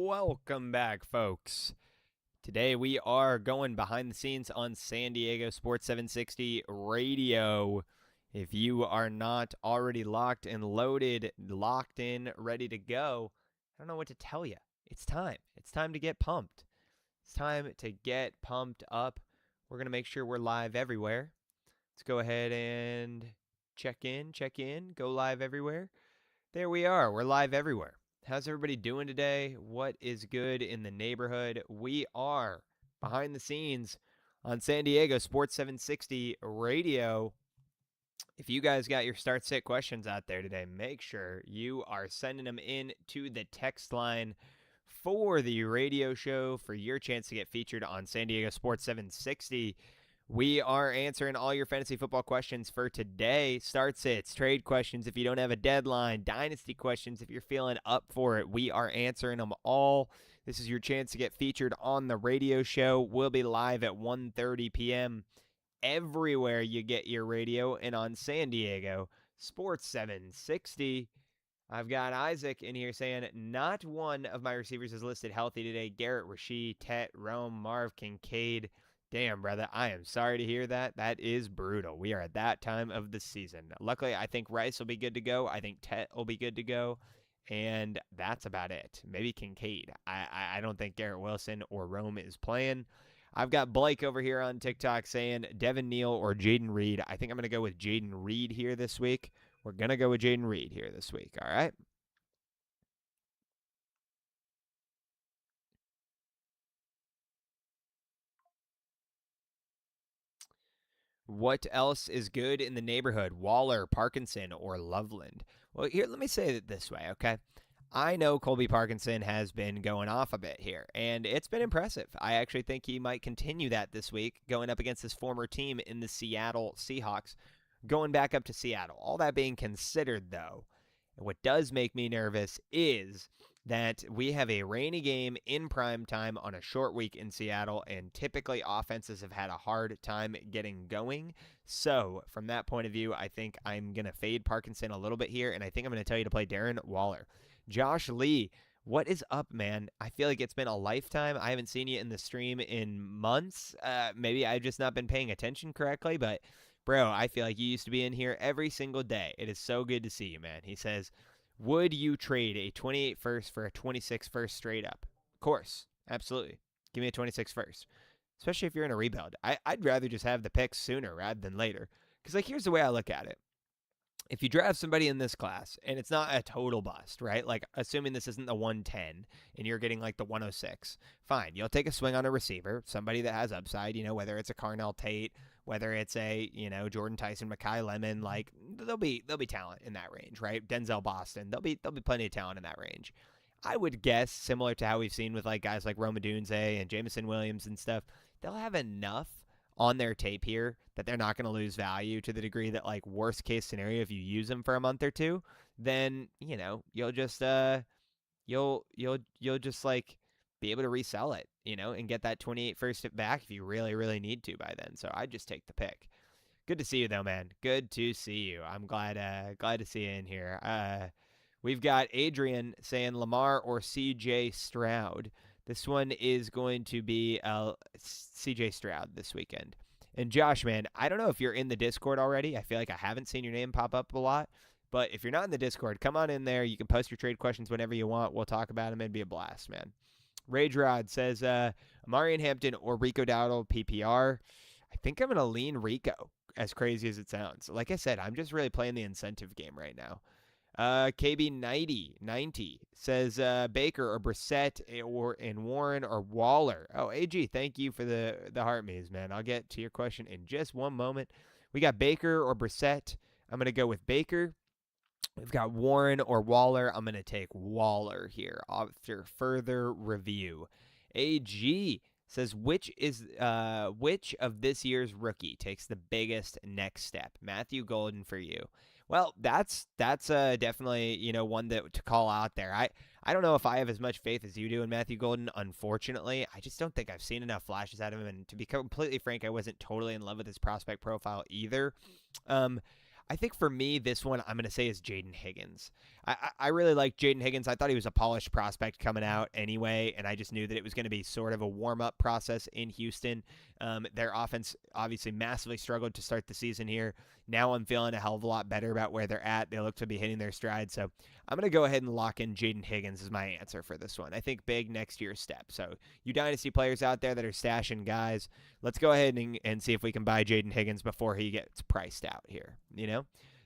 Welcome back, folks. Today we are going behind the scenes on San Diego Sports 760 Radio. If you are not already locked and loaded, locked in, ready to go, I don't know what to tell you. It's time. It's time to get pumped. It's time to get pumped up. We're going to make sure we're live everywhere. Let's go ahead and check in, go live everywhere. There we are. We're live everywhere. How's everybody doing today? What is good in the neighborhood? We are behind the scenes on San Diego Sports 760 Radio. If you guys got your start sit questions out there today, make sure you are sending them in to the text line for the radio show for your chance to get featured on San Diego Sports 760. We are answering all your fantasy football questions for today. Start sits, trade questions if you don't have a deadline, dynasty questions if you're feeling up for it. We are answering them all. This is your chance to get featured on the radio show. We'll be live at 1:30 p.m. everywhere you get your radio and on San Diego Sports 760. I've got Isaac in here saying not one of my receivers is listed healthy today. Garrett, Rashid, Tet, Rome, Marv, Kincaid. Damn, brother, I am sorry to hear that. That is brutal. We are at that time of the season. Luckily, I think Rice will be good to go. I think Tet will be good to go. And that's about it. Maybe Kincaid. I don't think Garrett Wilson or Rome is playing. I've got Blake over here on TikTok saying Devin Neal or Jaden Reed. I think I'm going to go with Jaden Reed here this week. We're going to go with Jaden Reed here this week, all right? What else is good in the neighborhood? Waller, Parkinson, or Loveland? Well, here, let me say it this way, okay? I know Colby Parkinson has been going off a bit here, and it's been impressive. I actually think he might continue that this week, going up against his former team in the Seattle Seahawks, going back up to Seattle. All that being considered, though, what does make me nervous is that we have a rainy game in prime time on a short week in Seattle, and typically offenses have had a hard time getting going. So from that point of view, I think I'm going to fade Parkinson a little bit here, and I think I'm going to tell you to play Darren Waller. Josh Lee, what is up, man? I feel like it's been a lifetime. I haven't seen you in the stream in months. Maybe I've just not been paying attention correctly, but bro, I feel like you used to be in here every single day. It is so good to see you, man. He says, would you trade a 28 first for a 26 first straight up? Of course. Absolutely. Give me a 26 first. Especially if you're in a rebuild. I'd rather just have the picks sooner rather than later. Because, like, here's the way I look at it. If you draft somebody in this class and it's not a total bust, right? Like, assuming this isn't the 110 and you're getting like the 106, fine. You'll take a swing on a receiver, somebody that has upside, whether it's a Carnell Tate, whether it's a, Jordan Tyson, Mekhi Lemon, like there'll be talent in that range, right? Denzel Boston, there'll be plenty of talent in that range. I would guess similar to how we've seen with like guys like Rome Odunze and Jameson Williams and stuff, they'll have enough on their tape here that they're not going to lose value to the degree that, like, worst case scenario, if you use them for a month or two, then you'll just you'll just like be able to resell it, and get that 28 first back if you really really need to by then. So I just take the pick. Good to see you though, man. Good to see you. I'm glad to see you in here. We've got Adrian saying Lamar or CJ Stroud. This one is going to be CJ Stroud this weekend. And Josh, man, I don't know if you're in the Discord already. I feel like I haven't seen your name pop up a lot. But if you're not in the Discord, come on in there. You can post your trade questions whenever you want. We'll talk about them. It'd be a blast, man. Rage Rod says, Amarian Hampton or Rico Dowdle PPR. I think I'm going to lean Rico, as crazy as it sounds. Like I said, I'm just really playing the incentive game right now. KB90 says Baker or Brissett or in Warren or Waller. Oh, AG, thank you for the heart maze, man. I'll get to your question in just one moment. We got Baker or Brissett. I'm going to go with Baker. We've got Warren or Waller. I'm going to take Waller here after further review. AG says which of this year's rookie takes the biggest next step? Matthew Golden for you. Well, that's definitely one to call out there. I don't know if I have as much faith as you do in Matthew Golden. Unfortunately, I just don't think I've seen enough flashes out of him. And to be completely frank, I wasn't totally in love with his prospect profile either. I think for me, this one I'm going to say is Jaden Higgins. I really like Jaden Higgins. I thought he was a polished prospect coming out anyway, and I just knew that it was going to be sort of a warm-up process in Houston. Their offense obviously massively struggled to start the season here. Now I'm feeling a hell of a lot better about where they're at. They look to be hitting their stride, so I'm going to go ahead and lock in Jaden Higgins as my answer for this one. I think big next year step. So you Dynasty players out there that are stashing guys, let's go ahead and see if we can buy Jaden Higgins before he gets priced out here.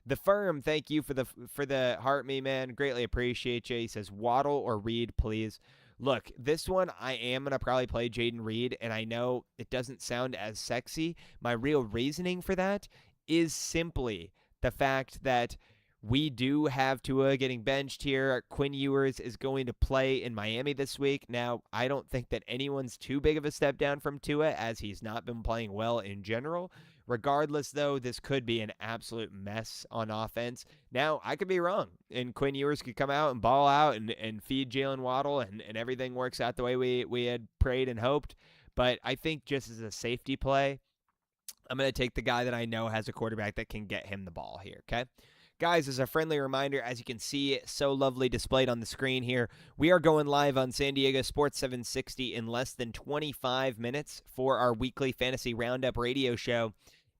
The Firm, thank you for the heart, me man. Greatly appreciate you. He says Waddle or Reed, please. Look, this one I am gonna probably play Jaden Reed, and I know it doesn't sound as sexy. My real reasoning for that is simply the fact that we do have Tua getting benched here. Quinn Ewers is going to play in Miami this week. Now, I don't think that anyone's too big of a step down from Tua, as he's not been playing well in general. Regardless, though, this could be an absolute mess on offense. Now, I could be wrong, and Quinn Ewers could come out and ball out and feed Jalen Waddle, and everything works out the way we had prayed and hoped. But I think just as a safety play, I'm going to take the guy that I know has a quarterback that can get him the ball here, okay? Guys, as a friendly reminder, as you can see so lovely displayed on the screen here, we are going live on San Diego Sports 760 in less than 25 minutes for our weekly Fantasy Roundup radio show.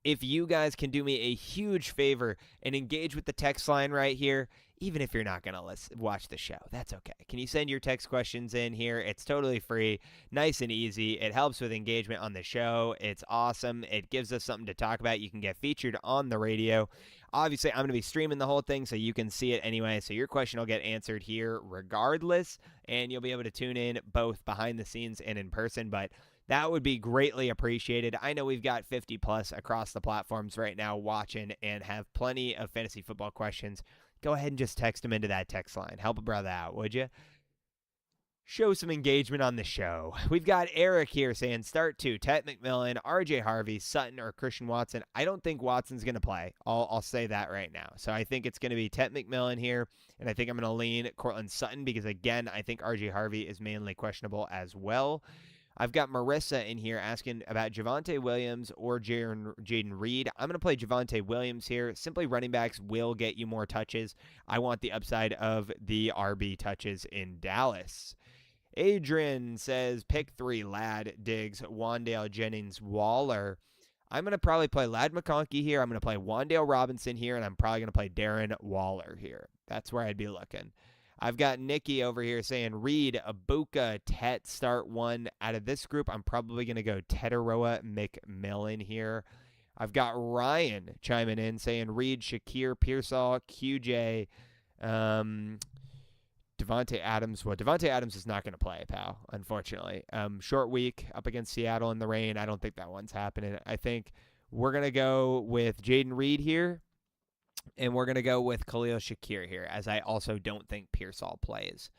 If you guys can do me a huge favor and engage with the text line right here, even if you're not going to watch the show, that's okay. Can you send your text questions in here? It's totally free, nice and easy. It helps with engagement on the show. It's awesome. It gives us something to talk about. You can get featured on the radio. Obviously, I'm going to be streaming the whole thing so you can see it anyway. So your question will get answered here regardless, and you'll be able to tune in both behind the scenes and in person. But that would be greatly appreciated. I know we've got 50 plus across the platforms right now watching and have plenty of fantasy football questions. Go ahead and just text them into that text line. Help a brother out, would you? Show some engagement on the show. We've got Eric here saying start 2, Ted McMillan, RJ Harvey, Sutton, or Christian Watson. I don't think Watson's going to play. I'll say that right now. So I think it's going to be Ted McMillan here, and I think I'm going to lean Cortland Sutton because, again, I think RJ Harvey is mainly questionable as well. I've got Marissa in here asking about Javonte Williams or Jaden Reed. I'm going to play Javonte Williams here. Simply running backs will get you more touches. I want the upside of the RB touches in Dallas. Adrian says, pick 3, Ladd, Diggs, Wandale, Jennings, Waller. I'm going to probably play Ladd McConkey here. I'm going to play Wandale Robinson here, and I'm probably going to play Darren Waller here. That's where I'd be looking. I've got Nikki over here saying, Reed, Abuka, Tet, start 1. Out of this group, I'm probably going to go Tetaroa McMillan here. I've got Ryan chiming in saying, Reed, Shakir, Pearsall, QJ, Devontae Adams. Well, Devontae Adams is not going to play, pal, unfortunately. Short week up against Seattle in the rain. I don't think that one's happening. I think we're going to go with Jaden Reed here. And we're going to go with Khalil Shakir here, as I also don't think Pearsall plays.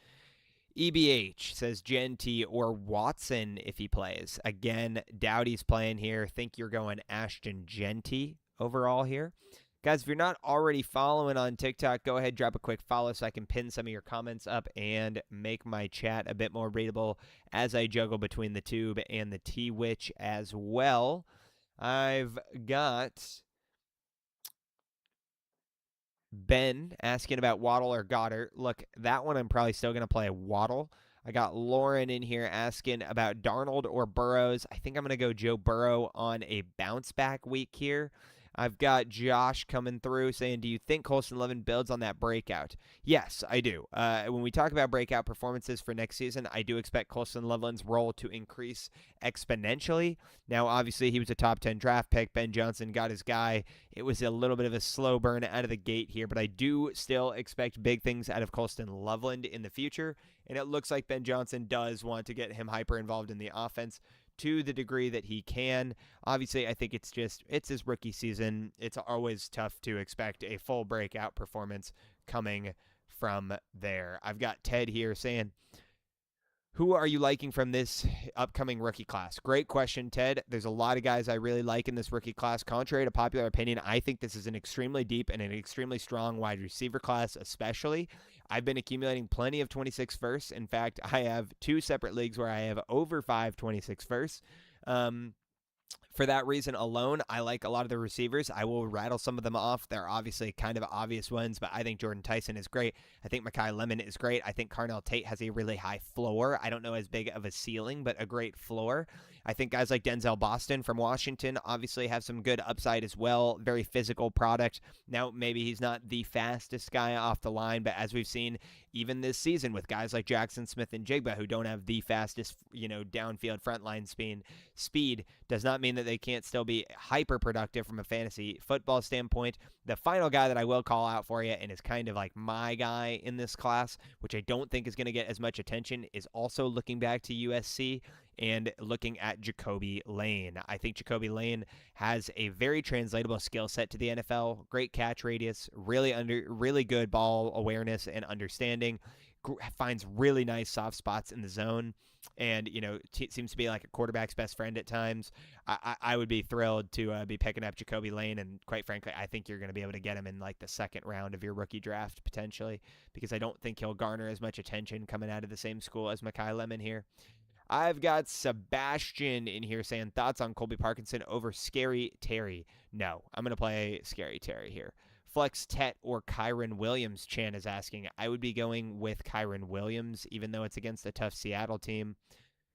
EBH says Genty or Watson if he plays. Again, Dowdy's playing here. Think you're going Ashton Genty overall here. Guys, if you're not already following on TikTok, go ahead, drop a quick follow so I can pin some of your comments up and make my chat a bit more readable as I juggle between the Tube and the T-Witch as well. I've got Ben asking about Waddle or Goddard. Look, that one I'm probably still going to play Waddle. I got Lauren in here asking about Darnold or Burrows. I think I'm going to go Joe Burrow on a bounce back week here. I've got Josh coming through saying, do you think Colston Loveland builds on that breakout? Yes, I do. When we talk about breakout performances for next season, I do expect Colston Loveland's role to increase exponentially. Now, obviously, he was a top 10 draft pick. Ben Johnson got his guy. It was a little bit of a slow burn out of the gate here, but I do still expect big things out of Colston Loveland in the future, and it looks like Ben Johnson does want to get him hyper involved in the offense to the degree that he can. Obviously, I think it's his rookie season. It's always tough to expect a full breakout performance coming from there. I've got Ted here saying, who are you liking from this upcoming rookie class? Great question, Ted. There's a lot of guys I really like in this rookie class. Contrary to popular opinion, I think this is an extremely deep and an extremely strong wide receiver class, especially. I've been accumulating plenty of 26 firsts. In fact, I have 2 separate leagues where I have over 5 26 firsts. For that reason alone, I like a lot of the receivers. I will rattle some of them off. They're obviously kind of obvious ones, but I think Jordan Tyson is great. I think Mekhi Lemon is great. I think Carnell Tate has a really high floor. I don't know as big of a ceiling, but a great floor. I think guys like Denzel Boston from Washington obviously have some good upside as well. Very physical product. Now, maybe he's not the fastest guy off the line, but as we've seen even this season with guys like Jackson Smith and Jigba who don't have the fastest, downfield frontline speed does not mean that they can't still be hyper productive from a fantasy football standpoint. The final guy that I will call out for you and is kind of like my guy in this class, which I don't think is going to get as much attention, is also looking back to USC and looking at Jacoby Lane. I think Jacoby Lane has a very translatable skill set to the NFL. Great catch radius, really good ball awareness and understanding. Finds really nice soft spots in the zone, and seems to be like a quarterback's best friend at times. I would be thrilled to be picking up Jacoby Lane, and quite frankly, I think you're going to be able to get him in like the second round of your rookie draft potentially, because I don't think he'll garner as much attention coming out of the same school as Mekhi Lemon here. I've got Sebastian in here saying thoughts on Colby Parkinson over Scary Terry. No, I'm going to play Scary Terry here. Flex Tet or Kyron Williams, Chan is asking. I would be going with Kyron Williams, even though it's against a tough Seattle team.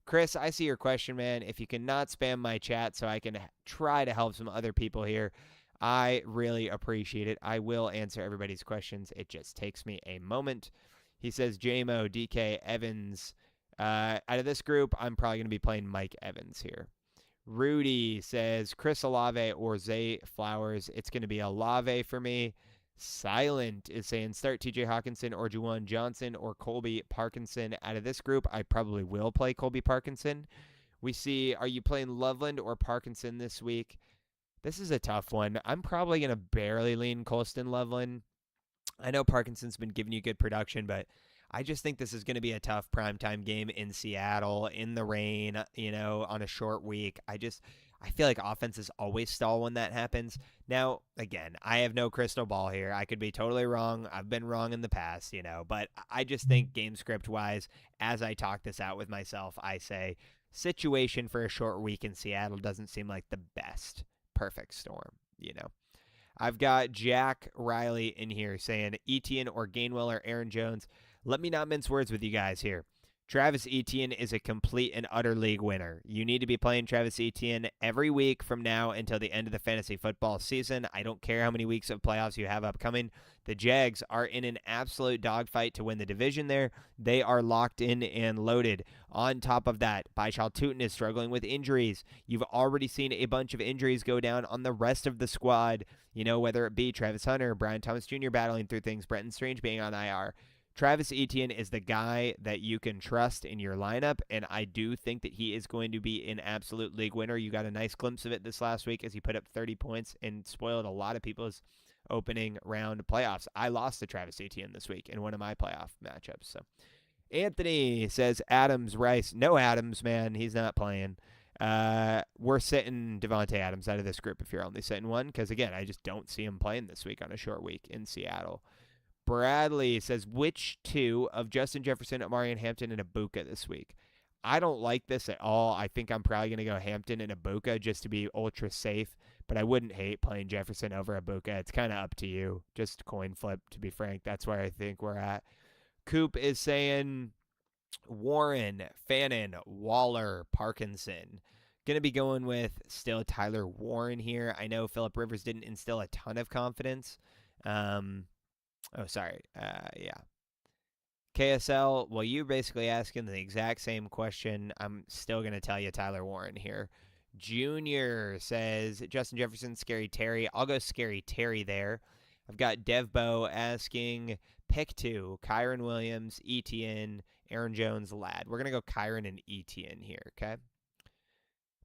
Chris, I see your question, man. If you cannot spam my chat so I can try to help some other people here, I really appreciate it. I will answer everybody's questions. It just takes me a moment. He says, JMO, DK, Evans. Out of this group, I'm probably going to be playing Mike Evans here. Rudy says Chris Olave or Zay Flowers. It's going to be Olave for me. Silent is saying start TJ Hawkinson or Juwan Johnson or Colby Parkinson. Out of this group, I probably will play Colby Parkinson. We see, are you playing Loveland or Parkinson this week? This is a tough one. I'm probably going to barely lean Colston Loveland. I know Parkinson's been giving you good production, but I just think this is going to be a tough primetime game in Seattle, in the rain, on a short week. I feel like offenses always stall when that happens. Now, again, I have no crystal ball here. I could be totally wrong. I've been wrong in the past, but I just think game script-wise, as I talk this out with myself, I say situation for a short week in Seattle doesn't seem like the best perfect storm, I've got Jack Riley in here saying Etienne or Gainwell or Aaron Jones. Let me not mince words with you guys here. Travis Etienne is a complete and utter league winner. You need to be playing Travis Etienne every week from now until the end of the fantasy football season. I don't care how many weeks of playoffs you have upcoming. The Jags are in an absolute dogfight to win the division there. They are locked in and loaded. On top of that, Baishal Tutin is struggling with injuries. You've already seen a bunch of injuries go down on the rest of the squad, whether it be Travis Hunter, Brian Thomas Jr. battling through things, Brenton Strange being on IR. Travis Etienne is the guy that you can trust in your lineup, and I do think that he is going to be an absolute league winner. You got a nice glimpse of it this last week as he put up 30 points and spoiled a lot of people's opening round playoffs. I lost to Travis Etienne this week in one of my playoff matchups. So Anthony says Adams, Rice. No Adams, man. He's not playing. We're sitting Devontae Adams out of this group if you're only sitting one, because, again, I just don't see him playing this week on a short week in Seattle. Bradley says, which two of Justin Jefferson, Amarian Hampton, and Ibuka this week? I don't like this at all. I think I'm probably going to go Hampton and Ibuka just to be ultra safe, but I wouldn't hate playing Jefferson over Ibuka. It's kind of up to you. Just coin flip, to be frank. That's where I think we're at. Coop is saying Warren, Fannin, Waller, Parkinson. Going to be going with still Tyler Warren here. I know Phillip Rivers didn't instill a ton of confidence. Yeah. KSL, well, you're basically asking the exact same question. I'm still going to tell you Tyler Warren here. Junior says Justin Jefferson, Scary Terry. I'll go Scary Terry there. I've got Devbo asking pick two, Kyron Williams, Etienne, Aaron Jones, Ladd. We're going to go Kyron and Etienne here, okay?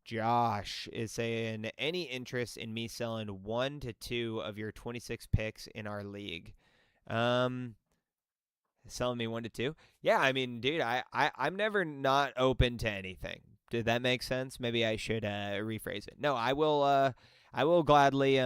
Josh is saying any interest in me selling 1 to 2 of your 26 picks in our league? Selling me 1 to 2? Yeah, I mean, dude, I'm never not open to anything. Did that make sense? Maybe I should rephrase it. No, I will gladly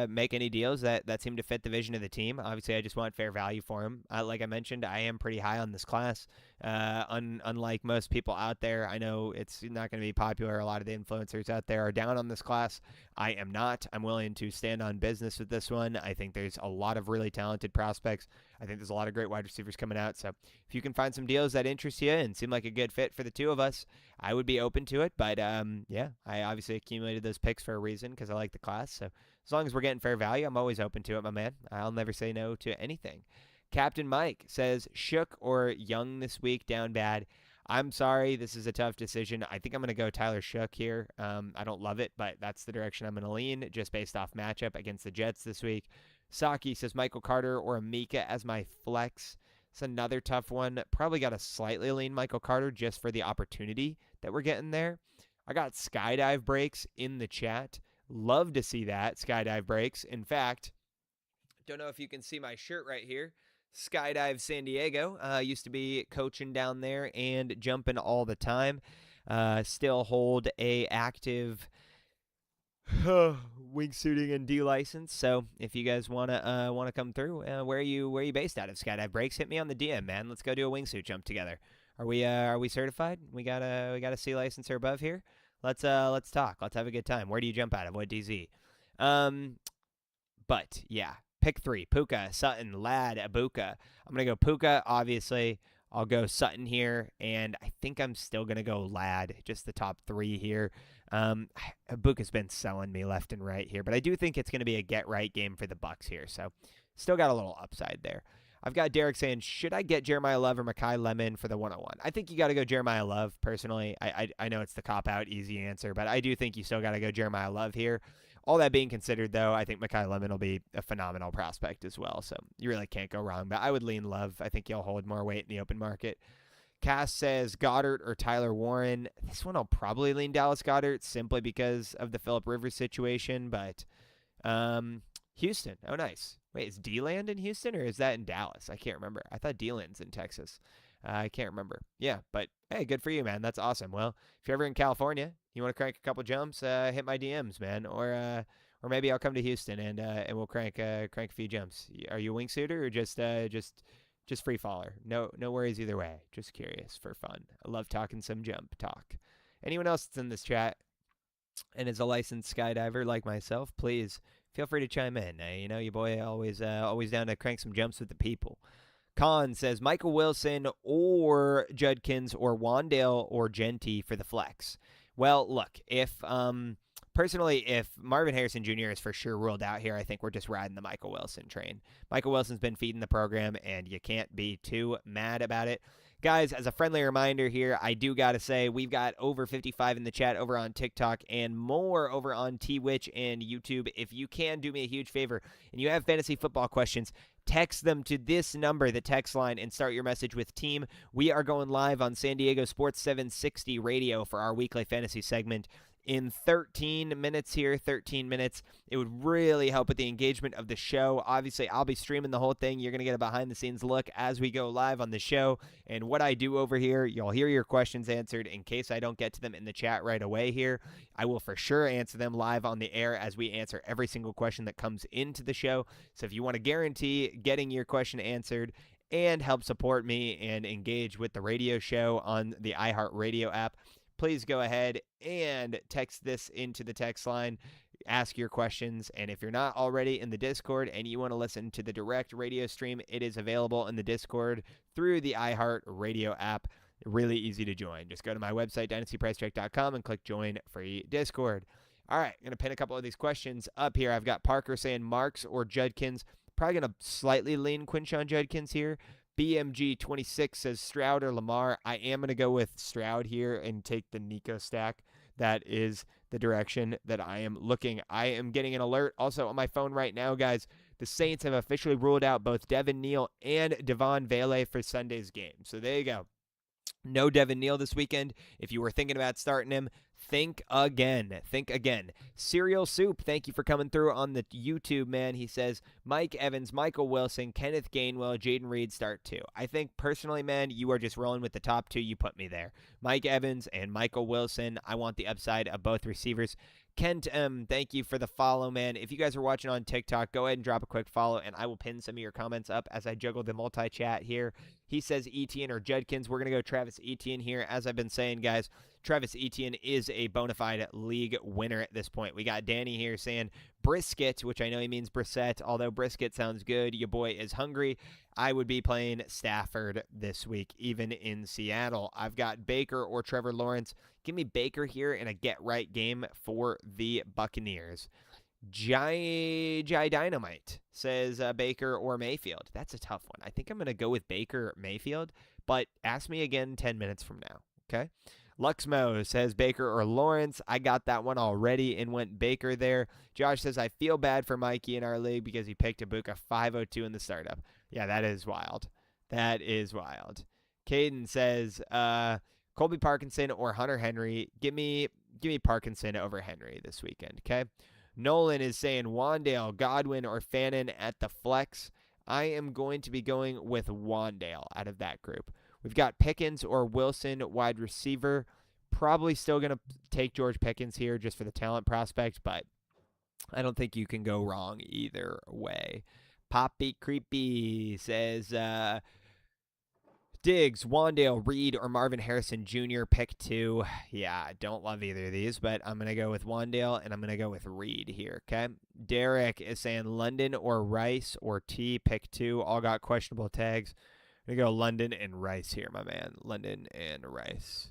make any deals that seem to fit the vision of the team. Obviously, I just want fair value for him. Like I mentioned, I am pretty high on this class. Unlike most people out there, I know it's not going to be popular. A lot of the influencers out there are down on this class. I am not. I'm willing to stand on business with this one. I think there's a lot of really talented prospects. I think there's a lot of great wide receivers coming out. So if you can find some deals that interest you and seem like a good fit for the two of us, I would be open to it. But yeah, I obviously accumulated those picks for a reason because I like the class. So as long as we're getting fair value, I'm always open to it, my man. I'll never say no to anything. Captain Mike says, Shook or Young this week, down bad. I'm sorry, this is a tough decision. I think I'm going to go Tyler Shook here. I don't love it, but that's the direction I'm going to lean just based off matchup against the Jets this week. Saki says Michael Carter or Mika as my flex. It's another tough one. Probably got to slightly lean Michael Carter just for the opportunity that we're getting there. I got skydive breaks in the chat. Love to see that, skydive breaks. In fact, don't know if you can see my shirt right here. Skydive San Diego. Used to be coaching down there and jumping all the time. Still hold a active wingsuiting and D license. So if you guys wanna come through, where are you based out of? Skydive Breaks, hit me on the DM, man. Let's go do a wingsuit jump together. Are we certified? We got a C license or above here. Let's talk. Let's have a good time. Where do you jump out of? What DZ? But yeah. Pick 3, Puka, Sutton, Ladd, Abuka. I'm going to go Puka, obviously. I'll go Sutton here, and I think I'm still going to go Ladd, just the top 3 here. Abuka's been selling me left and right here, but I do think it's going to be a get-right game for the Bucs here, so still got a little upside there. I've got Derek saying, should I get Jeremiah Love or Mekhi Lemon for the 101? I think you got to go Jeremiah Love, personally. I know it's the cop-out, easy answer, but I do think you still got to go Jeremiah Love here. All that being considered, though, I think Mekhi Lemon will be a phenomenal prospect as well, so you really can't go wrong. But I would lean Love. I think he'll hold more weight in the open market. Cass says Goddard or Tyler Warren. This one I'll probably lean Dallas Goedert simply because of the Phillip Rivers situation, but Houston. Oh, nice. Wait, is D-Land in Houston or is that in Dallas? I can't remember. I thought D-Land's in Texas. I can't remember. Yeah, but hey, good for you, man. That's awesome. Well, if you're ever in California, you want to crank a couple jumps, hit my DMs, man. Or maybe I'll come to Houston and we'll crank a few jumps. Are you a wingsuiter or just free faller? No worries either way. Just curious for fun. I love talking some jump talk. Anyone else that's in this chat and is a licensed skydiver like myself, please feel free to chime in. Your boy always down to crank some jumps with the people. Khan says Michael Wilson or Judkins or Wandale or Genty for the flex. Well, look, if Marvin Harrison Jr. is for sure ruled out here, I think we're just riding the Michael Wilson train. Michael Wilson's been feeding the program, and you can't be too mad about it. Guys, as a friendly reminder here, I do got to say we've got over 55 in the chat over on TikTok and more over on Twitch and YouTube. If you can do me a huge favor and you have fantasy football questions, text them to this number, the text line, and start your message with team. We are going live on San Diego Sports 760 radio for our weekly fantasy segment in 13 minutes here, 13 minutes. It would really help with the engagement of the show. Obviously, I'll be streaming the whole thing. You're going to get a behind-the-scenes look as we go live on the show. And what I do over here, you'll hear your questions answered. In case I don't get to them in the chat right away here, I will for sure answer them live on the air as we answer every single question that comes into the show. So if you want to guarantee getting your question answered and help support me and engage with the radio show on the iHeartRadio app, please go ahead and text this into the text line, ask your questions, and if you're not already in the Discord and you want to listen to the direct radio stream, it is available in the Discord through the iHeartRadio app. Really easy to join. Just go to my website, dynastypricecheck.com, and click Join Free Discord. All right, I'm going to pin a couple of these questions up here. I've got Parker saying Marks or Judkins. Probably going to slightly lean Quinshon Judkins here. BMG26 says Stroud or Lamar. I am going to go with Stroud here and take the Nico stack. That is the direction that I am looking. I am getting an alert also on my phone right now, guys. The Saints have officially ruled out both Devin Neal and Devon Vele for Sunday's game. So there you go. No Devin Neal this weekend. If you were thinking about starting him, think again. Think again. Cereal Soup, thank you for coming through on the YouTube, man. He says, Mike Evans, Michael Wilson, Kenneth Gainwell, Jaden Reed start two. I think personally, man, you are just rolling with the top two. You put me there. Mike Evans and Michael Wilson. I want the upside of both receivers. Kent M, thank you for the follow, man. If you guys are watching on TikTok, go ahead and drop a quick follow, and I will pin some of your comments up as I juggle the multi-chat here. He says Etienne or Judkins. We're going to go Travis Etienne here. As I've been saying, guys, Travis Etienne is a bona fide league winner at this point. We got Danny here saying brisket, which I know he means brisket, although brisket sounds good. Your boy is hungry. I would be playing Stafford this week, even in Seattle. I've got Baker or Trevor Lawrence. Give me Baker here in a get-right game for the Buccaneers. Jai Dynamite says Baker or Mayfield. That's a tough one. I think I'm going to go with Baker Mayfield, but ask me again 10 minutes from now, okay? Luxmo says Baker or Lawrence. I got that one already and went Baker there. Josh says, I feel bad for Mikey in our league because he picked Ibuka 502 in the startup. Yeah, that is wild. That is wild. Caden says, Colby Parkinson or Hunter Henry. Give me Parkinson over Henry this weekend, okay? Nolan is saying Wandale, Godwin, or Fannin at the flex. I am going to be going with Wandale out of that group. We've got Pickens or Wilson, wide receiver. Probably still going to take George Pickens here just for the talent prospect, but I don't think you can go wrong either way. Poppy Creepy says Diggs, Wandale, Reed, or Marvin Harrison Jr. Pick 2. Yeah, I don't love either of these, but I'm going to go with Wandale, and I'm going to go with Reed here, okay? Derek is saying London or Rice or T. Pick 2. All got questionable tags. I'm going to go London and Rice here, my man. London and Rice.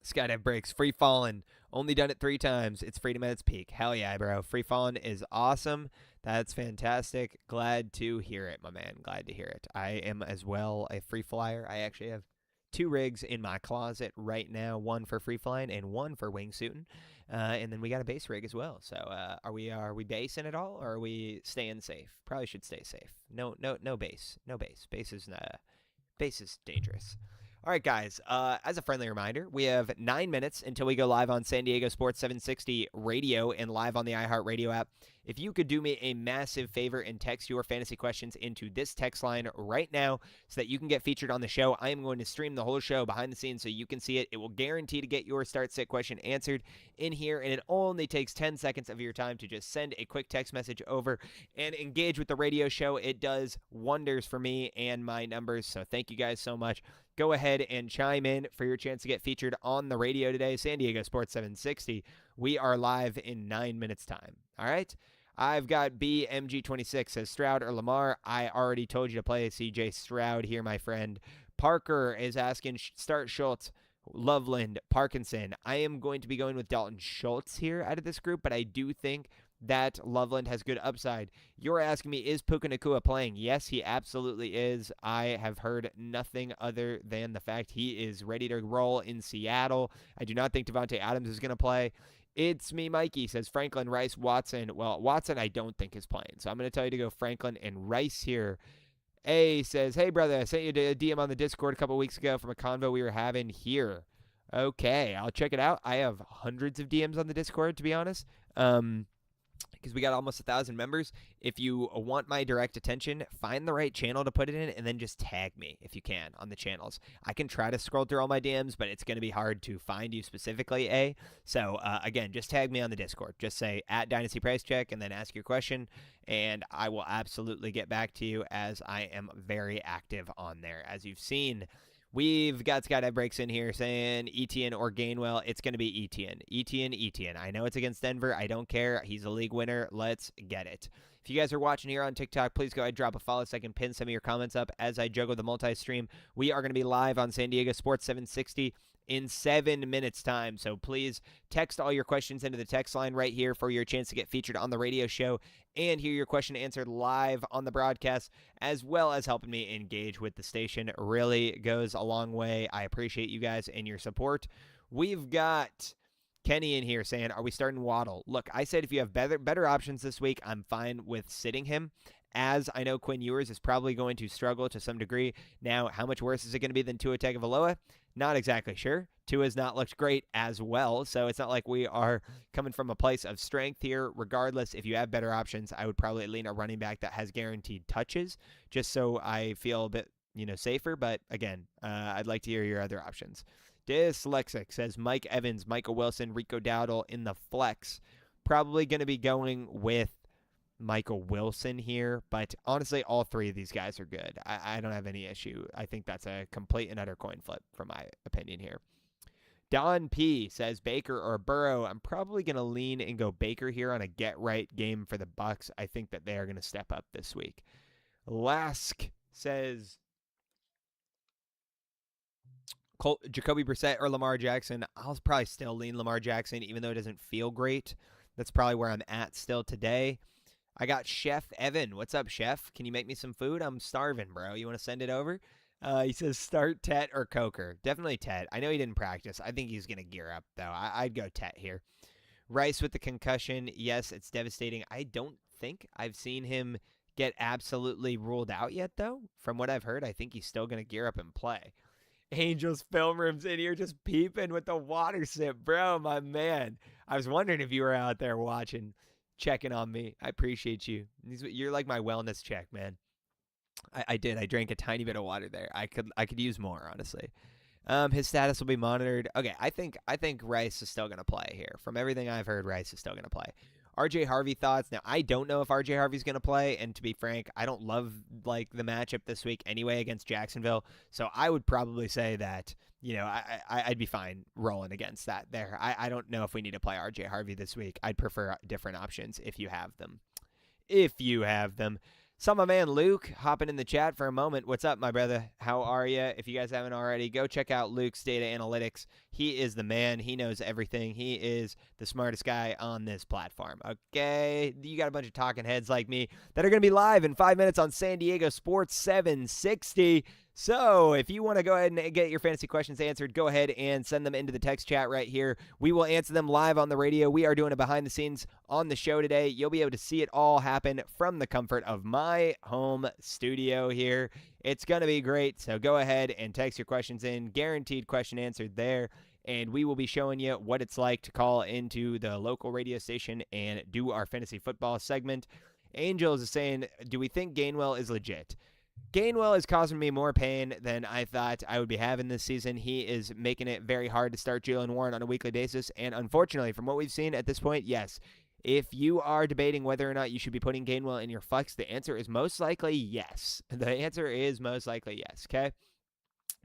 Skydive breaks. Free falling. Only done it 3 times. It's freedom at its peak. Hell yeah, bro. Free falling is awesome. That's fantastic. Glad to hear it, my man. Glad to hear it. I am as well a free flyer. I actually have 2 rigs in my closet right now. 1 for free flying and 1 for wingsuiting. And then we got a base rig as well. So are we basing at all, or are we staying safe? Probably should stay safe. No base. No base. Base is dangerous. All right, guys, as a friendly reminder, we have 9 minutes until we go live on San Diego Sports 760 radio and live on the iHeartRadio app. If you could do me a massive favor and text your fantasy questions into this text line right now so that you can get featured on the show, I am going to stream the whole show behind the scenes so you can see it. It will guarantee to get your start sit question answered in here, and it only takes 10 seconds of your time to just send a quick text message over and engage with the radio show. It does wonders for me and my numbers, so thank you guys so much. Go ahead and chime in for your chance to get featured on the radio today. San Diego Sports 760. We are live in 9 minutes time. All right. I've got BMG26 says Stroud or Lamar. I already told you to play CJ Stroud here, my friend. Parker is asking start Schultz, Loveland, Parkinson. I am going to be going with Dalton Schultz here out of this group, but I do think that Loveland has good upside. You're asking me, is Puka Nacua playing? Yes, he absolutely is. I have heard nothing other than the fact he is ready to roll in Seattle. I do not think Devontae Adams is going to play. It's me, Mikey, says Franklin, Rice, Watson. Well, Watson I don't think is playing, so I'm going to tell you to go Franklin and Rice here. A says, hey, brother, I sent you a DM on the Discord a couple weeks ago from a convo we were having here. Okay, I'll check it out. I have hundreds of DMs on the Discord, to be honest. Because we got almost 1,000 members. If you want my direct attention, find the right channel to put it in, and then just tag me if you can on the channels. I can try to scroll through all my DMs, but it's going to be hard to find you specifically, A. So, again, just tag me on the Discord. Just say, @Dynasty Price Check, and then ask your question, and I will absolutely get back to you as I am very active on there. As you've seen, we've got Skydive Breaks in here saying Etienne or Gainwell. It's going to be Etienne. Etienne. I know it's against Denver. I don't care. He's a league winner. Let's get it. If you guys are watching here on TikTok, please go ahead and drop a follow so I can pin some of your comments up as I juggle the multi-stream. We are going to be live on San Diego Sports 760 in 7 minutes time. So please text all your questions into the text line right here for your chance to get featured on the radio show and hear your question answered live on the broadcast, as well as helping me engage with the station. It really goes a long way. I appreciate you guys and your support. We've got Kenny in here saying, are we starting Waddle? Look, I said if you have better options this week, I'm fine with sitting him, as I know Quinn Ewers is probably going to struggle to some degree. Now, how much worse is it going to be than Tua Tagovailoa? Not exactly sure. Tua's not looked great as well, so it's not like we are coming from a place of strength here. Regardless, if you have better options, I would probably lean a running back that has guaranteed touches, just so I feel a bit, safer. But again, I'd like to hear your other options. Dyslexic says Mike Evans, Michael Wilson, Rico Dowdle in the flex. Probably going to be going with Michael Wilson here, but honestly, all three of these guys are good. I don't have any issue. I think that's a complete and utter coin flip from my opinion here. Don P says Baker or Burrow. I'm probably going to lean and go Baker here on a get-right game for the Bucs. I think that they are going to step up this week. Lask says Jacoby Brissett or Lamar Jackson. I'll probably still lean Lamar Jackson, even though it doesn't feel great. That's probably where I'm at still today. I got Chef Evan. What's up, Chef? Can you make me some food? I'm starving, bro. You want to send it over? He says start Tet or Coker. Definitely Tet. I know he didn't practice. I think he's going to gear up, though. I'd go Tet here. Rice with the concussion. Yes, it's devastating. I don't think I've seen him get absolutely ruled out yet, though. From what I've heard, I think he's still going to gear up and play. Angels film rooms in here just peeping with the water sip. Bro, my man. I was wondering if you were out there watching, checking on me. I appreciate you. You're like my wellness check, man. I did. I drank a tiny bit of water there. I could use more, honestly. His status will be monitored. Okay, I think Rice is still going to play here. From everything I've heard, Rice is still going to play. RJ Harvey thoughts. Now, I don't know if RJ Harvey's going to play, and to be frank, I don't love the matchup this week anyway against Jacksonville. So I would probably say that, I'd be fine rolling against that there. I don't know if we need to play RJ Harvey this week. I'd prefer different options if you have them. Saw my man Luke hopping in the chat for a moment. What's up, my brother? How are you? If you guys haven't already, go check out Luke's data analytics. He is the man. He knows everything. He is the smartest guy on this platform. Okay, you got a bunch of talking heads like me that are going to be live in 5 minutes on San Diego Sports 760. So if you want to go ahead and get your fantasy questions answered, go ahead and send them into the text chat right here. We will answer them live on the radio. We are doing it behind the scenes on the show today. You'll be able to see it all happen from the comfort of my home studio here. It's going to be great. So go ahead and text your questions in. Guaranteed question answered there. And we will be showing you what it's like to call into the local radio station and do our fantasy football segment. Angels is saying, do we think Gainwell is legit? Gainwell is causing me more pain than I thought I would be having this season. He is making it very hard to start Jaylen Warren on a weekly basis. And unfortunately, from what we've seen at this point, yes. If you are debating whether or not you should be putting Gainwell in your flex, the answer is most likely yes. The answer is most likely yes, okay?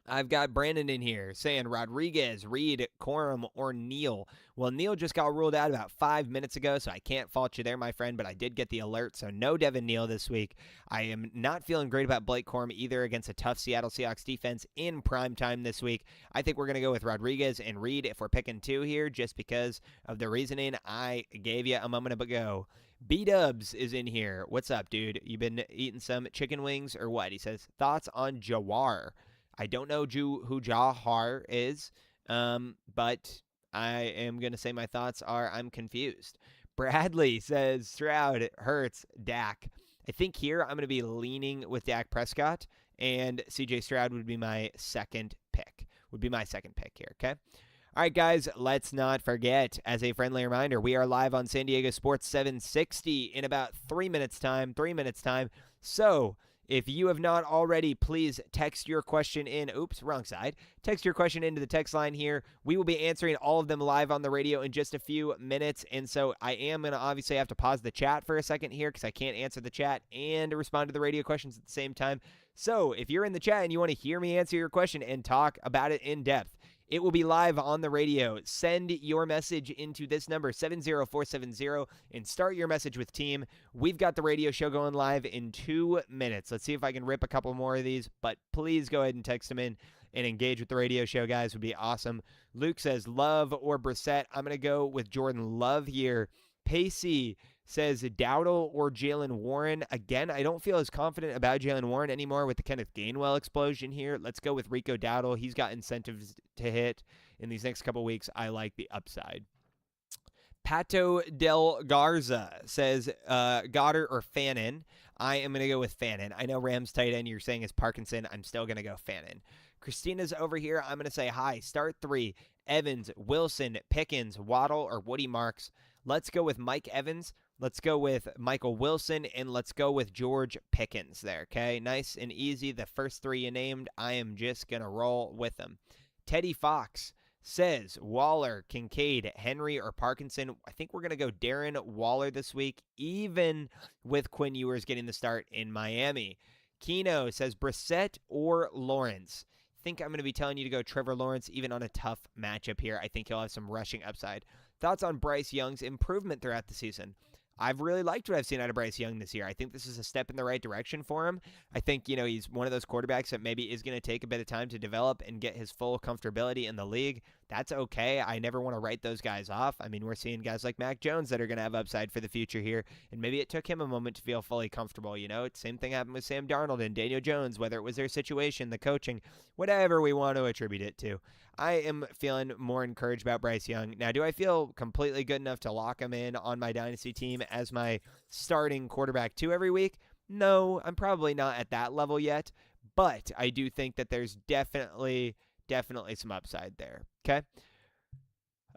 I've got Brandon in here saying Rodriguez, Reed, Corum, or Neal. Well, Neal just got ruled out about 5 minutes ago, so I can't fault you there, my friend, but I did get the alert, so no Devin Neal this week. I am not feeling great about Blake Corum either against a tough Seattle Seahawks defense in primetime this week. I think we're going to go with Rodriguez and Reed if we're picking two here, just because of the reasoning I gave you a moment ago. B-Dubs is in here. What's up, dude? You been eating some chicken wings or what? He says, thoughts on Jawar. I don't know who Jahar is, but I am going to say my thoughts are I'm confused. Bradley says Stroud, Hurts, Dak. I think here I'm going to be leaning with Dak Prescott, and CJ Stroud would be my second pick. Here, okay? All right, guys, let's not forget, as a friendly reminder, we are live on San Diego Sports 760 in about 3 minutes time. So if you have not already, please text your question in. Oops, wrong side. Text your question into the text line here. We will be answering all of them live on the radio in just a few minutes. And so I am going to obviously have to pause the chat for a second here because I can't answer the chat and respond to the radio questions at the same time. So if you're in the chat and you want to hear me answer your question and talk about it in depth, it will be live on the radio. Send your message into this number, 70470, and start your message with team. We've got the radio show going live in 2 minutes. Let's see if I can rip a couple more of these, but please go ahead and text them in and engage with the radio show, guys. Would be awesome. Luke says Love or Brissett. I'm going to go with Jordan Love here. Pacey says Dowdle or Jaylen Warren. Again, I don't feel as confident about Jaylen Warren anymore with the Kenneth Gainwell explosion here. Let's go with Rico Dowdle. He's got incentives to hit in these next couple weeks. I like the upside. Pato Del Garza says Goddard or Fannin. I am going to go with Fannin. I know Rams tight end you're saying is Parkinson. I'm still going to go Fannin. Christina's over here. I'm going to say hi. Start three. Evans, Wilson, Pickens, Waddle, or Woody Marks. Let's go with Mike Evans. Let's go with Michael Wilson, and let's go with George Pickens there, okay? Nice and easy. The first three you named, I am just going to roll with them. Teddy Fox says Waller, Kincaid, Henry, or Parkinson. I think we're going to go Darren Waller this week, even with Quinn Ewers getting the start in Miami. Keno says Brissett or Lawrence. I think I'm going to be telling you to go Trevor Lawrence, even on a tough matchup here. I think he'll have some rushing upside. Thoughts on Bryce Young's improvement throughout the season? I've really liked what I've seen out of Bryce Young this year. I think this is a step in the right direction for him. I think, he's one of those quarterbacks that maybe is going to take a bit of time to develop and get his full comfortability in the league. That's okay. I never want to write those guys off. I mean, we're seeing guys like Mac Jones that are going to have upside for the future here, and maybe it took him a moment to feel fully comfortable. Same thing happened with Sam Darnold and Daniel Jones, whether it was their situation, the coaching, whatever we want to attribute it to. I am feeling more encouraged about Bryce Young. Now, do I feel completely good enough to lock him in on my Dynasty team as my starting quarterback 2 every week? No, I'm probably not at that level yet, but I do think that there's definitely some upside there. Okay.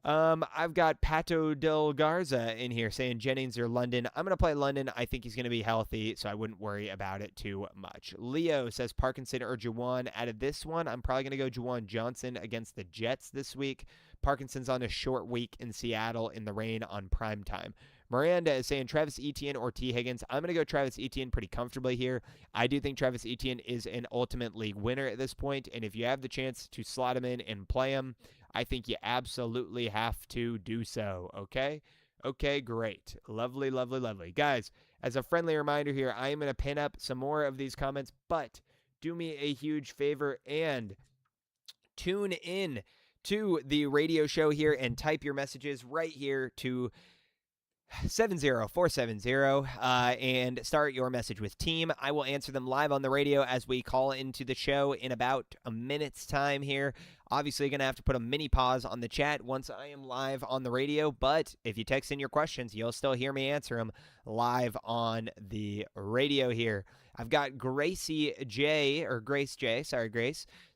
I've got Pato Del Garza in here saying Jennings or London. I'm going to play London. I think he's going to be healthy, so I wouldn't worry about it too much. Leo says Parkinson or Juwan. Out of this one, I'm probably going to go Juwan Johnson against the Jets this week. Parkinson's on a short week in Seattle in the rain on prime time. Miranda is saying Travis Etienne or T. Higgins. I'm going to go Travis Etienne pretty comfortably here. I do think Travis Etienne is an ultimate league winner at this point, and if you have the chance to slot him in and play him, I think you absolutely have to do so, okay? Okay, great. Lovely, lovely, lovely. Guys, as a friendly reminder here, I am going to pin up some more of these comments, but do me a huge favor and tune in to the radio show here and type your messages right here to 70470 and start your message with team. I will answer them live on the radio as we call into the show in about a minute's time here. Obviously, going to have to put a mini pause on the chat once I am live on the radio, but if you text in your questions, you'll still hear me answer them live on the radio here. I've got Grace J,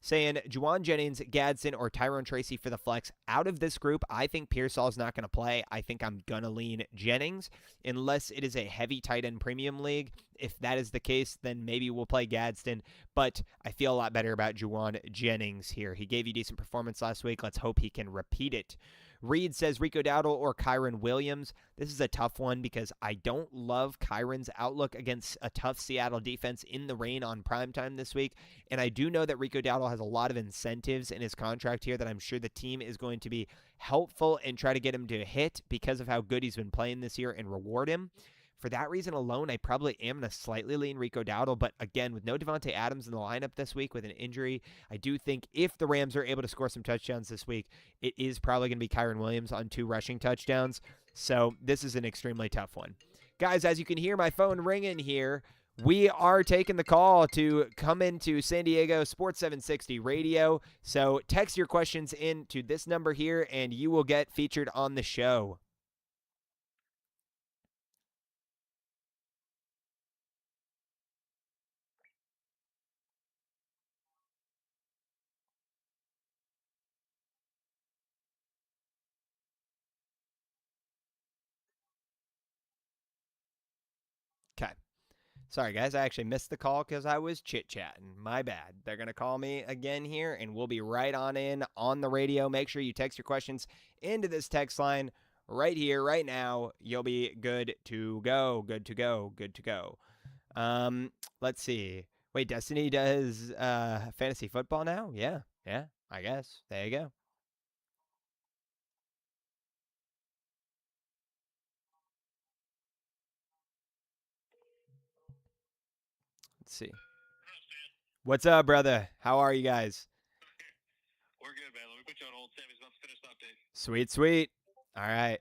saying Juwan Jennings, Gadsden, or Tyrone Tracy for the flex. Out of this group, I think Pearsall's not going to play. I think I'm going to lean Jennings unless it is a heavy tight end premium league. If that is the case, then maybe we'll play Gadsden, but I feel a lot better about Juwan Jennings here. He gave you decent performance last week. Let's hope he can repeat it. Reed says Rico Dowdle or Kyron Williams. This is a tough one because I don't love Kyron's outlook against a tough Seattle defense in the rain on primetime this week. And I do know that Rico Dowdle has a lot of incentives in his contract here that I'm sure the team is going to be helpful and try to get him to hit because of how good he's been playing this year and reward him. For that reason alone, I probably am going to slightly lean Rico Dowdle, but again, with no Devontae Adams in the lineup this week with an injury, I do think if the Rams are able to score some touchdowns this week, it is probably going to be Kyron Williams on 2 rushing touchdowns. So this is an extremely tough one. Guys, as you can hear my phone ringing here, we are taking the call to come into San Diego Sports 760 Radio. So text your questions in to this number here, and you will get featured on the show. Okay. Sorry, guys. I actually missed the call because I was chit-chatting. My bad. They're going to call me again here, and we'll be right on in on the radio. Make sure you text your questions into this text line right here, right now. You'll be good to go. Good to go. Good to go. Let's see. Wait, Destiny does fantasy football now? Yeah. Yeah, I guess. There you go. Let's see. What's up, brother? How are you guys? We're good, man. Let me put you on hold. Sammy's about to finish the update. Sweet, sweet. All right.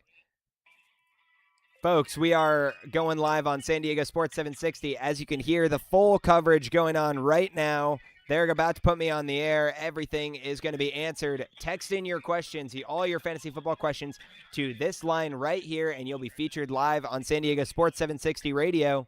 Folks, we are going live on San Diego Sports 760. As you can hear, the full coverage going on right now. They're about to put me on the air. Everything is going to be answered. Text in your questions, all your fantasy football questions, to this line right here, and you'll be featured live on San Diego Sports 760 Radio.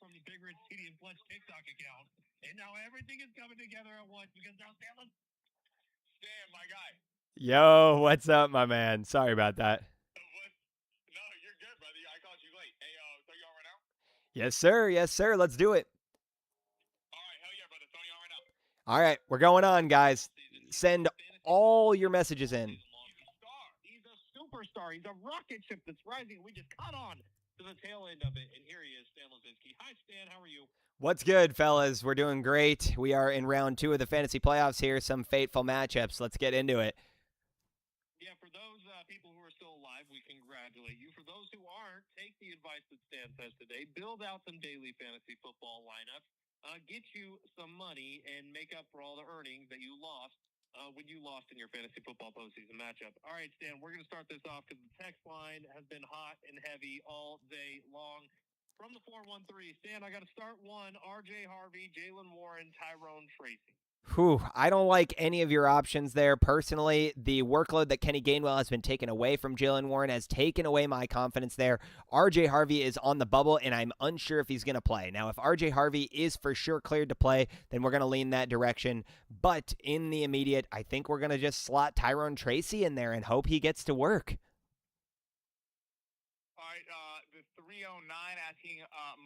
From the Big Red CD and Fletch TikTok account, and now everything is coming together at once because now Stan, my guy, Yo, what's up, my man? Sorry about that. What? No, you're good, brother. I called you late. Hey, so you on right now? Yes, sir. Yes, sir. Let's do it. All right, hell yeah, brother. So you on right now? All right, we're going on, guys. Season. He's Send on fantasy all your messages all in. season long. He's a star. He's a superstar. He's a rocket ship that's rising. We just caught on to the tail end of it, and here he is, Stan Lazinski. Hi, Stan. How are you? What's good, fellas? We're doing great. We are in round 2 of the fantasy playoffs here. Some fateful matchups. Let's get into it. Yeah, for those people who are still alive, we congratulate you. For those who aren't, take the advice that Stan says today. Build out some daily fantasy football lineups. Get you some money and make up for all the earnings that you lost when you lost in your fantasy football postseason matchup. All right, Stan, we're going to start this off because the text line has been hot and heavy all day long. From the 413, Stan, I got to start one. R.J. Harvey, Jalen Warren, Tyrone Tracy. Whew, I don't like any of your options there. Personally, the workload that Kenny Gainwell has been taken away from Jalen Warren has taken away my confidence there. RJ Harvey is on the bubble, and I'm unsure if he's going to play. Now, if RJ Harvey is for sure cleared to play, then we're going to lean that direction. But in the immediate, I think we're going to just slot Tyrone Tracy in there and hope he gets to work. All right, the 309 asking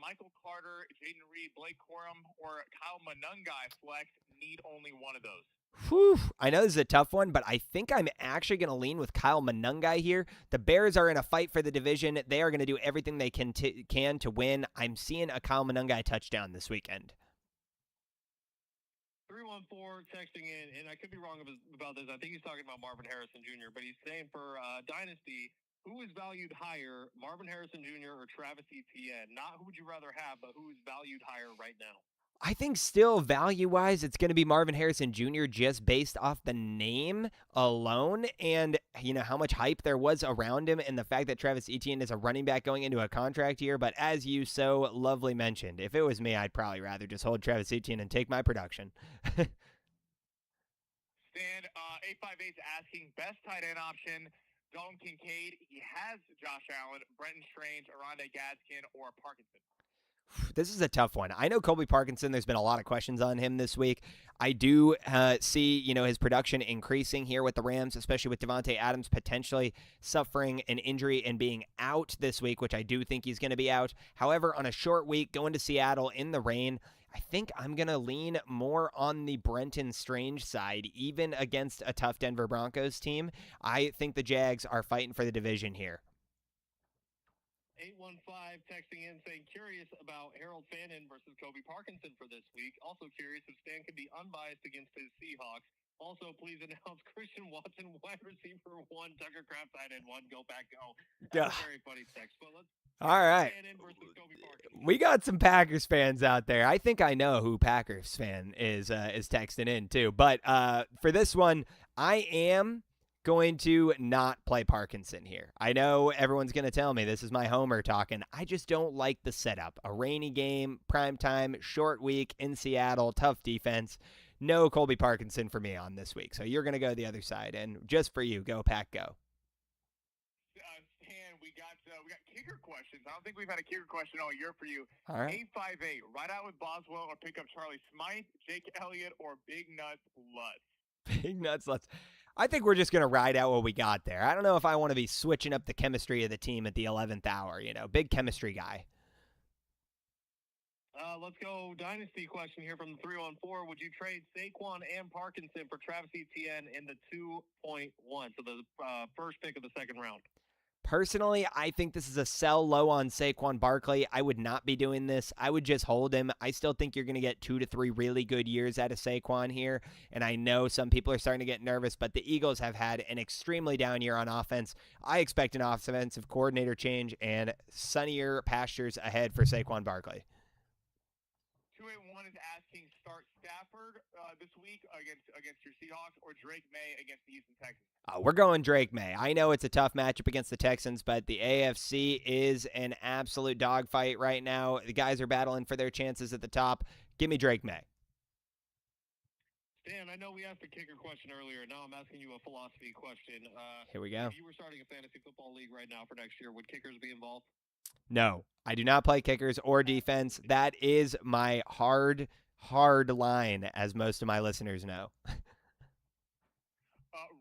Michael Carter, Jaden Reed, Blake Corum, or Kyle Monungai flex. Need only one of those. Whew, I know this is a tough one, but I think I'm actually going to lean with Kyle Monungai here. The Bears are in a fight for the division. They are going to do everything they can to win. I'm seeing a Kyle Monungai touchdown this weekend. 314 texting in, and I could be wrong about this. I think he's talking about Marvin Harrison Jr., but he's saying for Dynasty, who is valued higher, Marvin Harrison Jr. or Travis Etienne? Not who would you rather have, but who is valued higher right now? I think still value-wise, it's going to be Marvin Harrison Jr. just based off the name alone and, how much hype there was around him and the fact that Travis Etienne is a running back going into a contract year. But as you so lovely mentioned, if it was me, I'd probably rather just hold Travis Etienne and take my production. Stan, 858 is asking best tight end option, Dalton Kincaid. He has Josh Allen, Brenton Strange, Aronde Gadskin, or Parkinson. This is a tough one. I know Colby Parkinson, there's been a lot of questions on him this week. I do see, his production increasing here with the Rams, especially with Devontae Adams potentially suffering an injury and being out this week, which I do think he's going to be out. However, on a short week, going to Seattle in the rain, I think I'm going to lean more on the Brenton Strange side, even against a tough Denver Broncos team. I think the Jags are fighting for the division here. 815 texting in saying curious about Harold Fannin versus Kobe Parkinson for this week. Also curious if Stan can be unbiased against his Seahawks. Also, please announce Christian Watson, wide receiver 1, Tucker Kraft, tight end 1, go back, go. That's a very funny text. But let's all right. Fannin versus Kobe Parkinson. We got some Packers fans out there. I think I know who Packers fan is texting in too. But for this one, I am going to not play Parkinson here. I know everyone's going to tell me this is my homer talking. I just don't like the setup. A rainy game, primetime, short week in Seattle, tough defense. No Colby Parkinson for me on this week. So you're going to go the other side. And just for you, go Pack, go. Stan, we got kicker questions. I don't think we've had a kicker question all year for you. All right. 858, ride out with Boswell or pick up Charlie Smythe, Jake Elliott, or Big Nuts Lutz? Big Nuts Lutz. I think we're just going to ride out what we got there. I don't know if I want to be switching up the chemistry of the team at the 11th hour. Big chemistry guy. Let's go Dynasty question here from the 314. Would you trade Saquon and Parkinson for Travis Etienne in the 2.1, so the first pick of the second round? Personally, I think this is a sell low on Saquon Barkley. I would not be doing this. I would just hold him. I still think you're going to get 2 to 3 really good years out of Saquon here. And I know some people are starting to get nervous, but the Eagles have had an extremely down year on offense. I expect an offensive coordinator change and sunnier pastures ahead for Saquon Barkley. 281 is asking start Stafford this week against your Seahawks or Drake May against the Houston Texans. We're going Drake May. I know it's a tough matchup against the Texans, but the AFC is an absolute dogfight right now. The guys are battling for their chances at the top. Give me Drake May. Stan, I know we asked a kicker question earlier. Now I'm asking you a philosophy question. Here we go. If you were starting a fantasy football league right now for next year, would kickers be involved? No, I do not play kickers or defense. That is my hard line, as most of my listeners know.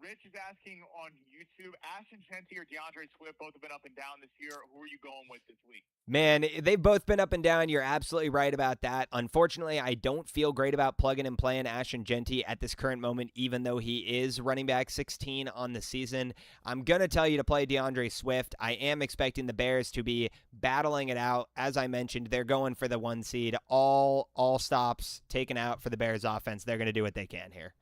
Rich is asking on YouTube, Ashton Shenty or DeAndre Swift both have been up and down this year. Who are you going with this week? Man, they've both been up and down. You're absolutely right about that. Unfortunately, I don't feel great about plugging and playing Ashton Genty at this current moment, even though he is running back 16 on the season. I'm going to tell you to play DeAndre Swift. I am expecting the Bears to be battling it out. As I mentioned, they're going for the 1 seed. All stops taken out for the Bears offense. They're going to do what they can here.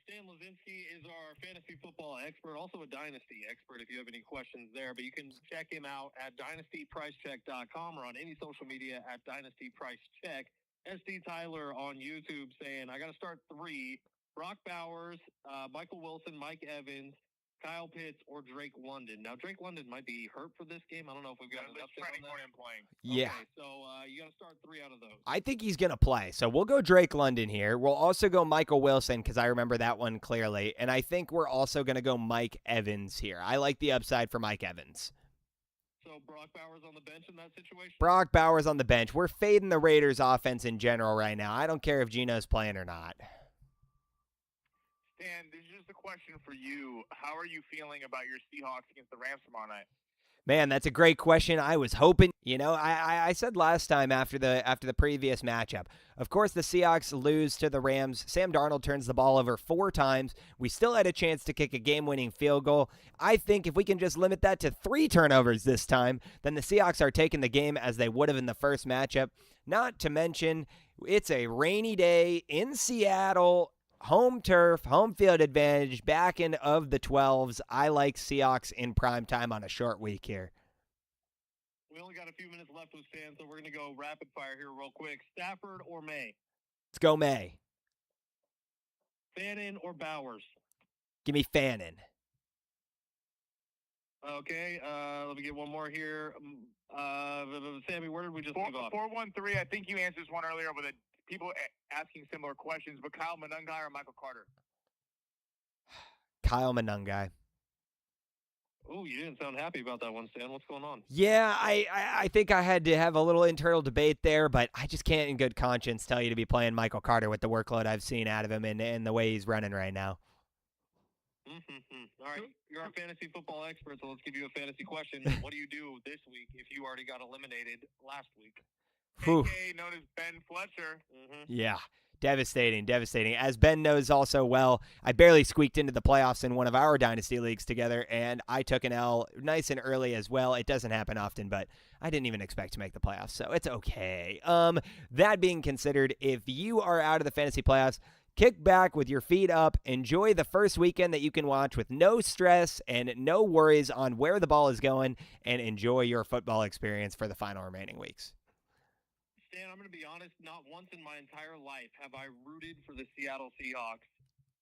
Stan Lazinski is our fantasy football expert, also a Dynasty expert if you have any questions there. But you can check him out at dynastypricecheck.com or on any social media at dynastypricecheck. SD Tyler on YouTube saying, I got to start 3. Brock Bowers, Michael Wilson, Mike Evans, Kyle Pitts, or Drake London. Now, Drake London might be hurt for this game. I don't know if we've got an update on that. Playing. Yeah. Okay, so you got to start 3 out of those. I think he's going to play. So we'll go Drake London here. We'll also go Michael Wilson because I remember that one clearly. And I think we're also going to go Mike Evans here. I like the upside for Mike Evans. So Brock Bowers on the bench in that situation? Brock Bowers on the bench. We're fading the Raiders offense in general right now. I don't care if Geno's playing or not. Stan, this is just a question for you. How are you feeling about your Seahawks against the Rams tomorrow night? Man, that's a great question. I was hoping, I said last time after the previous matchup, of course the Seahawks lose to the Rams. Sam Darnold turns the ball over 4 times. We still had a chance to kick a game-winning field goal. I think if we can just limit that to 3 turnovers this time, then the Seahawks are taking the game as they would have in the first matchup. Not to mention, it's a rainy day in Seattle. Home turf, home field advantage, back end of the 12s. I like Seahawks in prime time on a short week here. We only got a few minutes left with Stan, so we're going to go rapid fire here real quick. Stafford or May? Let's go May. Fannin or Bowers? Give me Fannin. Okay, let me get one more here. Sammy, where did we just leave off? 413, I think you answered this one earlier with people asking similar questions, but Kyle Monangai or Michael Carter? Kyle Monangai. Oh, you didn't sound happy about that one, Stan. What's going on? Yeah, I think I had to have a little internal debate there, but I just can't in good conscience tell you to be playing Michael Carter with the workload I've seen out of him and the way he's running right now. All right, you're our fantasy football expert, so let's give you a fantasy question. What do you do this week if you already got eliminated last week? A.K.A. known as Ben Fletcher. Yeah, devastating. As Ben knows also well, I barely squeaked into the playoffs in one of our Dynasty leagues together, and I took an L nice and early as well. It doesn't happen often, but I didn't even expect to make the playoffs, so it's okay. That being considered, if you are out of the fantasy playoffs, kick back with your feet up, enjoy the first weekend that you can watch with no stress and no worries on where the ball is going, and enjoy your football experience for the final remaining weeks. Stan, I'm going to be honest, not once in my entire life have I rooted for the Seattle Seahawks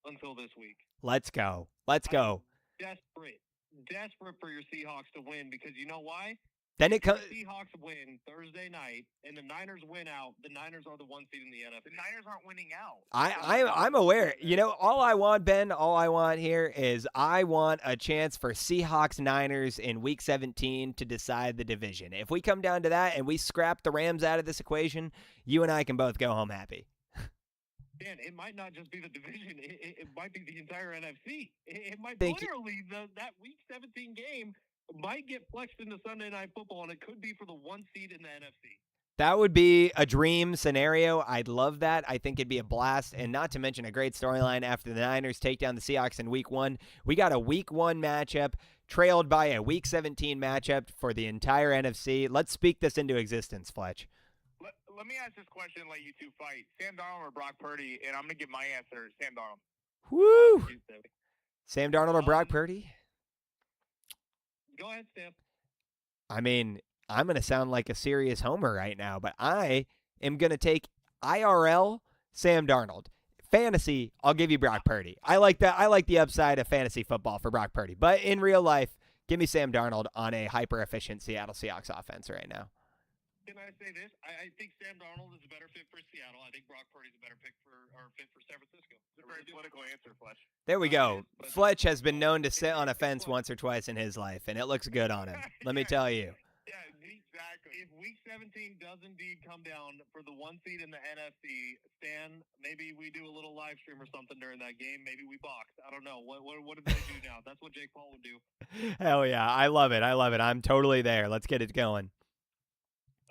until this week. Let's go. I'm desperate for your Seahawks to win because you know why? Then it comes. The Seahawks win Thursday night, and the Niners win out. The Niners are the 1 seed in the NFC. The Niners aren't winning out. I'm aware. All I want, Ben, all I want here is I want a chance for Seahawks-Niners in Week 17 to decide the division. If we come down to that and we scrap the Rams out of this equation, you and I can both go home happy. Dan, it might not just be the division. It might be the entire NFC. It might literally, that Week 17 game might get flexed into Sunday Night Football, and it could be for the 1 seed in the NFC. That would be a dream scenario. I'd love that. I think it'd be a blast, and not to mention a great storyline after the Niners take down the Seahawks in Week 1. We got a Week 1 matchup trailed by a Week 17 matchup for the entire NFC. Let's speak this into existence, Fletch. Let me ask this question and let you two fight. Sam Darnold or Brock Purdy, and I'm going to give my answer, Sam Darnold. Woo! Sam Darnold or Brock Purdy? Go ahead, Stan. I mean, I'm going to sound like a serious homer right now, but I am going to take IRL Sam Darnold. Fantasy, I'll give you Brock Purdy. I like that. I like the upside of fantasy football for Brock Purdy. But in real life, give me Sam Darnold on a hyper-efficient Seattle Seahawks offense right now. Can I say this? I think Sam Darnold is a better fit for Seattle. I think Brock Purdy is a better fit for San Francisco. It's a very political answer, Fletch. There we go. Fletch has been known to sit on a fence once or twice in his life, and it looks good on him. Let me tell you. Yeah, exactly. if Week 17 does indeed come down for the 1 seed in the NFC, Stan, maybe we do a little live stream or something during that game. Maybe we box. I don't know. What do they do now? That's what Jake Paul would do. Hell yeah. I love it. I'm totally there. Let's get it going.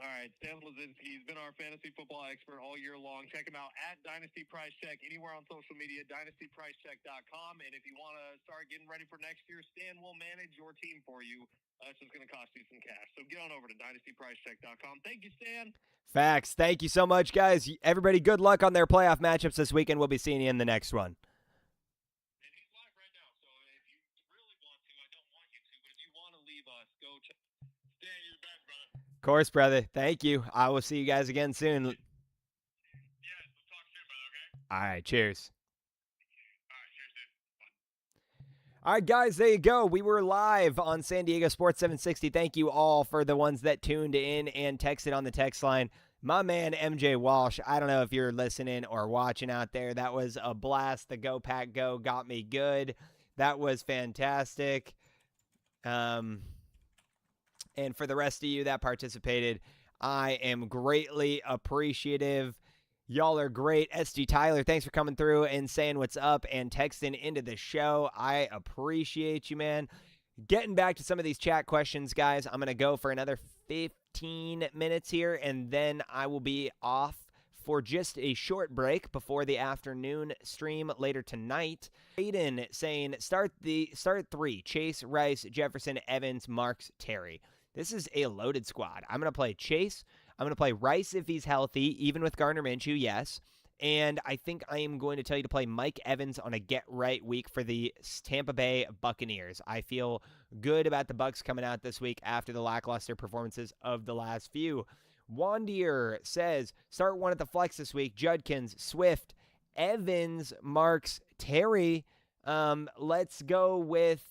All right, Stan Lazinski, he's been our fantasy football expert all year long. Check him out at Dynasty Price Check, anywhere on social media, dynastypricecheck.com. And if you want to start getting ready for next year, Stan will manage your team for you. It's just going to cost you some cash. So get on over to dynastypricecheck.com. Thank you, Stan. Facts. Thank you so much, guys. Everybody, good luck on their playoff matchups this weekend. We'll be seeing you in the next one. And he's live right now, so if you really want to, I don't want you to, but if you want to leave us, go check. Stan, you're the best, brother. Of course, brother. Thank you. I will see you guys again soon. Yes, we'll talk soon, brother, okay? All right, cheers. All right, cheers, dude. All right, guys, there you go. We were live on San Diego Sports 760. Thank you all for the ones that tuned in and texted on the text line. My man, MJ Walsh, I don't know if you're listening or watching out there. That was a blast. The Go Pack Go got me good. That was fantastic. And for the rest of you that participated, I am greatly appreciative. Y'all are great. SD Tyler, thanks for coming through and saying what's up and texting into the show. I appreciate you, man. Getting back to some of these chat questions, guys, I'm going to go for another 15 minutes here, and then I will be off for just a short break before the afternoon stream later tonight. Aiden saying, start 3, Chase, Rice, Jefferson, Evans, Marks, Terry. This is a loaded squad. I'm going to play Chase. I'm going to play Rice if he's healthy, even with Gardner Minshew, yes. And I think I am going to tell you to play Mike Evans on a get-right week for the Tampa Bay Buccaneers. I feel good about the Bucs coming out this week after the lackluster performances of the last few. Wandier says, start one at the flex this week. Judkins, Swift, Evans, Marks, Terry. Let's go with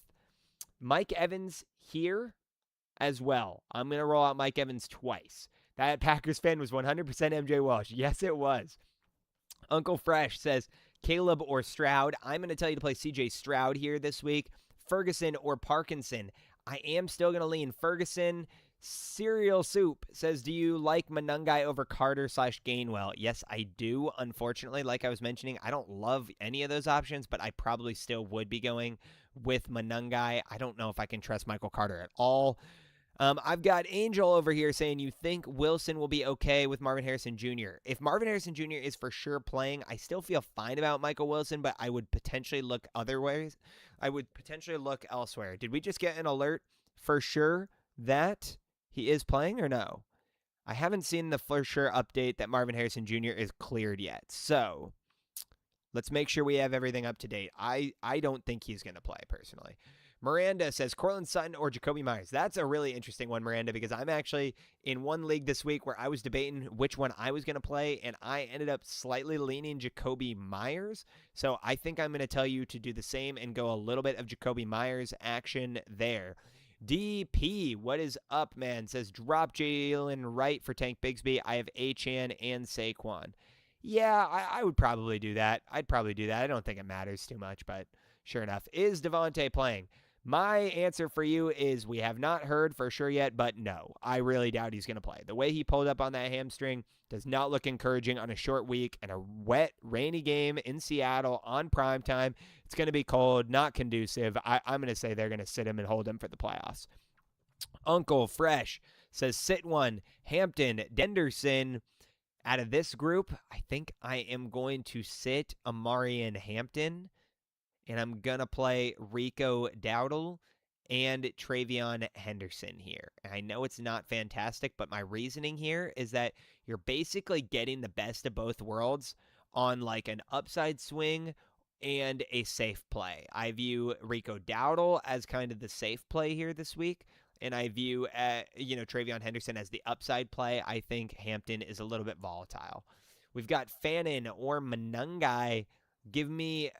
Mike Evans here as well. I'm going to roll out Mike Evans twice. That Packers fan was 100% MJ Walsh. Yes, it was. Uncle Fresh says, Caleb or Stroud. I'm going to tell you to play CJ Stroud here this week. Ferguson or Parkinson. I am still going to lean Ferguson. Cereal Soup says, do you like Monungai over Carter/Gainwell? Yes, I do. Unfortunately, like I was mentioning, I don't love any of those options, but I probably still would be going with Monungai. I don't know if I can trust Michael Carter at all. I've got Angel over here saying you think Wilson will be okay with Marvin Harrison Jr. If Marvin Harrison Jr. is for sure playing, I still feel fine about Michael Wilson, but I would potentially look other ways. I would potentially look elsewhere. Did we just get an alert for sure that he is playing or no? I haven't seen the for sure update that Marvin Harrison Jr. is cleared yet. So let's make sure we have everything up to date. I don't think he's going to play personally. Miranda says, Cortland Sutton or Jacoby Myers. That's a really interesting one, Miranda, because I'm actually in one league this week where I was debating which one I was going to play, and I ended up slightly leaning Jacoby Myers. So I think I'm going to tell you to do the same and go a little bit of Jacoby Myers action there. DP, what is up, man? Says, drop Jalen Wright for Tank Bigsby. I have Achane and Saquon. Yeah, I would probably do that. I'd probably do that. I don't think it matters too much, but sure enough. Is Devontae playing? My answer for you is we have not heard for sure yet, but no, I really doubt he's going to play. The way he pulled up on that hamstring does not look encouraging on a short week and a wet, rainy game in Seattle on primetime. It's going to be cold, not conducive. I'm going to say they're going to sit him and hold him for the playoffs. Uncle Fresh says sit one, Hampton, Denderson. Out of this group, I think I am going to sit Amarian Hampton. And I'm going to play Rico Dowdle and Travion Henderson here. And I know it's not fantastic, but my reasoning here is that you're basically getting the best of both worlds on like an upside swing and a safe play. I view Rico Dowdle as kind of the safe play here this week. And I view, Travion Henderson as the upside play. I think Hampton is a little bit volatile. We've got Fannin or Monungai. Give me...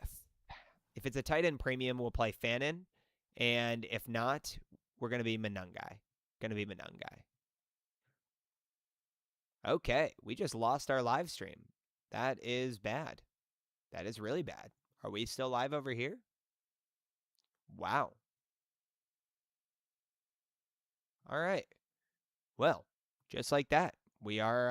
If it's a tight end premium, we'll play Fannin. And if not, we're going to be Monungai. Okay, we just lost our live stream. That is bad. That is really bad. Are we still live over here? Wow. All right. Well, just like that, we are